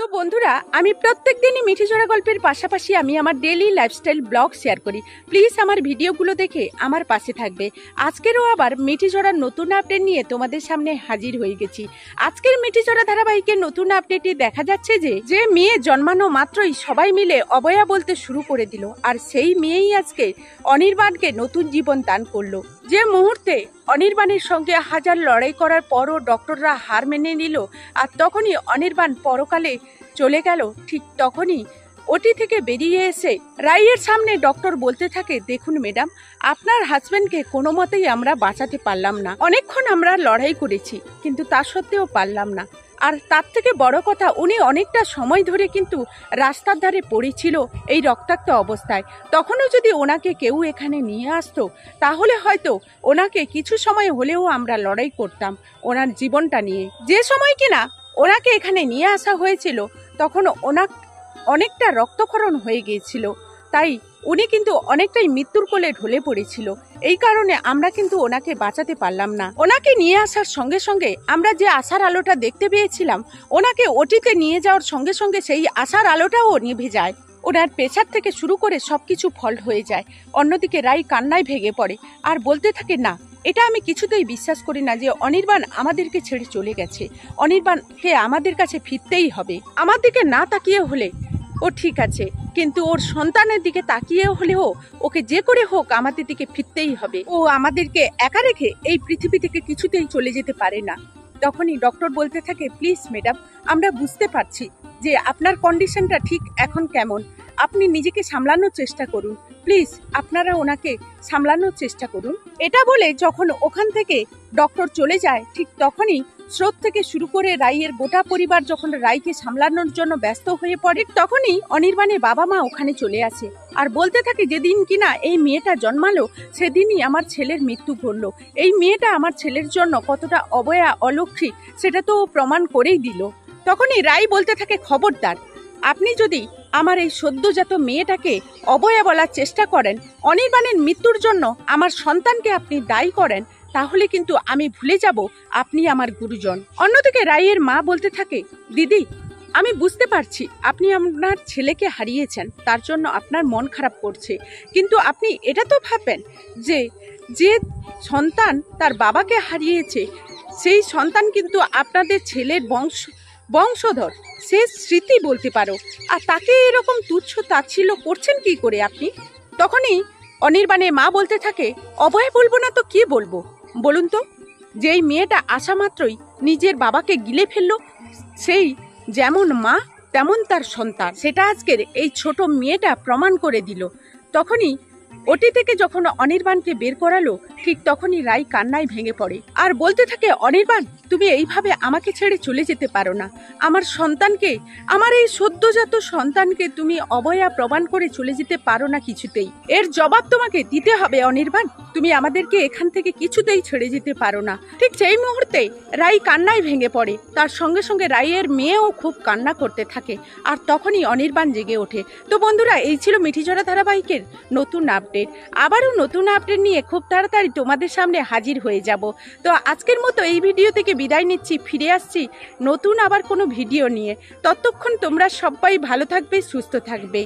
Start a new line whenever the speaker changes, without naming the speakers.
তো বন্ধুরা, আমি প্রত্যেক দিনই মিঠিজোড়া গল্পের পাশাপাশি আমি আমার ডেইলি লাইফস্টাইল ব্লগ শেয়ার করি। প্লিজ আমার ভিডিওগুলো দেখে আমার পাশে থাকবে। আজকেরও আবার মিঠিজোড়ার নতুন আপডেট নিয়ে তোমাদের সামনে হাজির হয়ে গেছি। আজকের মিঠিজোড়া ধারাবাহিকের নতুন আপডেটে দেখা যাচ্ছে যে মেয়ে জন্মানো মাত্রই সবাই মিলে অবয়া বলতে শুরু করে দিল, আর সেই মেয়েই আজকে অনির্বাণকে নতুন জীবন দান করলো। যে মুহূর্তে অনির্বাণের সঙ্গে হাজার লড়াই করার পরও ডক্টররা হার মেনে নিল, আর তখনই অনির্বাণ পরকালে চলে গেল। ঠিক তখনই ওটি থেকে বেরিয়ে এসে রাইয়ের সামনে ডক্টর বলতে থাকে, দেখুন ম্যাডাম, আপনার হাজবেন্ডকে কোনো মতেই আমরা বাঁচাতে পারলাম না। অনেকক্ষণ আমরা লড়াই করেছি, কিন্তু তা সত্ত্বেও পারলাম না। আর তার থেকে বড় কথা, উনি অনেকটা সময় ধরে কিন্তু রাস্তার ধারে পড়েছিল এই রক্তাক্ত অবস্থায়। তখনও যদি ওনাকে কেউ এখানে নিয়ে আসতো, তাহলে হয়তো ওনাকে কিছু সময় হলেও আমরা লড়াই করতাম ওনার জীবনটা নিয়ে। যে সময় কিনা ওনাকে এখানে নিয়ে আসা হয়েছিল, তখন অনেকটা রক্তক্ষরণ হয়ে গিয়েছিল, তাই উনি কিন্তু অনেকটাই মৃত্যুর কোলে ঢলে পড়েছিল। এই কারণে আমরা কিন্তু ওনাকে বাঁচাতে পারলাম না। ওনাকে নিয়ে আসার সঙ্গে সঙ্গে আমরা যে আশার আলোটা দেখতে পেয়েছিলাম, ওনাকে ওটিতে নিয়ে যাওয়ার সঙ্গে সঙ্গে সেই আশার আলোটাও নিভে যায়। ওনার প্রেসার থেকে শুরু করে সবকিছু ফল্ট হয়ে যায়। অন্যদিকে রাই কান্নায় ভেঙে পড়ে আর বলতে থাকে, না, এটা আমি কিছুতেই বিশ্বাস করি না যে অনির্বাণ আমাদেরকে ছেড়ে চলে গেছে। অনির্বাণকে আমাদের কাছে ফিরতেই হবে। আমার দিকে না তাকিয়ে হলে ও ঠিক আছে, কিন্তু ওর সন্তানের দিকে তাকিয়ে হলেও ওকে যে করে হোক আমাদের দিকে ফিরতেই হবে। ও আমাদেরকে একা রেখে এই পৃথিবী থেকে কিছুতেই চলে যেতে পারে না। তখনই ডক্টর বলতে থাকে, প্লিজ ম্যাডাম, আমরা বুঝতে পারছি যে আপনার কন্ডিশনটা ঠিক এখন কেমন। আপনি নিজেকে সামলানোর চেষ্টা করুন, প্লিজ আপনারা ওনাকে সামলানোর চেষ্টা করুন। এটা বলে যখন ওখান থেকে ডক্টর চলে যায়, ঠিক তখনই স্রোত থেকে শুরু করে রাইয়ের গোটা পরিবার যখন রাইকে সামলানোর জন্য ব্যস্ত হয়ে পড়ে, তখনই অনির্বাণের বাবা মা ওখানে চলে আসে আর বলতে থাকে, যেদিন কিনা এই মেয়েটা জন্মালো সেদিনই আমার ছেলের মৃত্যু ঘটলো। এই মেয়েটা আমার ছেলের জন্য কতটা অবয়া অলক্ষী সেটা তো প্রমাণ করেই দিল। তখনই রাই বলতে থাকে, খবরদার, আপনি যদি আমার এই সদ্যজাত মেয়েটাকে অবয়া বলার চেষ্টা করেন, অনির্বাণের মৃত্যুর জন্য আমার সন্তানকে আপনি দায়ী করেন, তাহলে কিন্তু আমি ভুলে যাব আপনি আমার গুরুজন। অন্যদিকে রাইয়ের মা বলতে থাকে, দিদি, আমি বুঝতে পারছি আপনি আপনার ছেলেকে হারিয়েছেন, তার জন্য আপনার মন খারাপ করছে, কিন্তু আপনি এটা তো ভাববেন যে যে সন্তান তার বাবাকে হারিয়েছে, সেই সন্তান কিন্তু আপনাদের ছেলের বংশধর, সে স্মৃতি বলতে পারো, আর তাকে এরকম তুচ্ছ তাচ্ছিল্য করছেন কি করে আপনি? তখনই অনির্বাণের মা বলতে থাকে, অভয় বলবো না তো কি বলবো বলুন তো? যেই মেয়েটা আসা মাত্রই নিজের বাবাকে গিলে ফেললো, সেই যেমন মা তেমন তার সন্তান, সেটা আজকের এই ছোট মেয়েটা প্রমাণ করে দিল। তখনই ওটি থেকে যখন অনির্বাণকে বের করালো, ঠিক তখনই রাই কান্নায় ভেঙে পড়ে আর বলতে থাকে, অনির্বাণ, তুমি এইভাবে আমাকে ছেড়ে চলে যেতে পারো না। আমার সন্তানকে, আমার এই সদ্যজাত সন্তানকে তুমি অবয়া প্রমাণ করে চলে যেতে পারো না কিছুতেই। এর জবাব তোমাকে দিতে হবে অনির্বাণ। তুমি আমাদেরকে এখান থেকে কিছুতেই ছেড়ে যেতে পারো না। ঠিক সেই মুহূর্তে রাই কান্নায় ভেঙে পড়ে, তার সঙ্গে সঙ্গে রাইয়ের মেয়েও খুব কান্না করতে থাকে, আর তখনই অনির্বাণ জেগে ওঠে। তো বন্ধুরা, এই ছিল মিঠিজোড়া ধারাবাহিকের নতুন আপডেট। আবারও নতুন আপডেট নিয়ে খুব তাড়াতাড়ি তোমাদের সামনে হাজির হয়ে যাব। তো আজকের মতো এই ভিডিও থেকে বিদায় নিচ্ছি, ফিরে আসছি নতুন আবার কোনো ভিডিও নিয়ে। ততক্ষণ তোমরা সবাই ভালো থাকবে, সুস্থ থাকবে।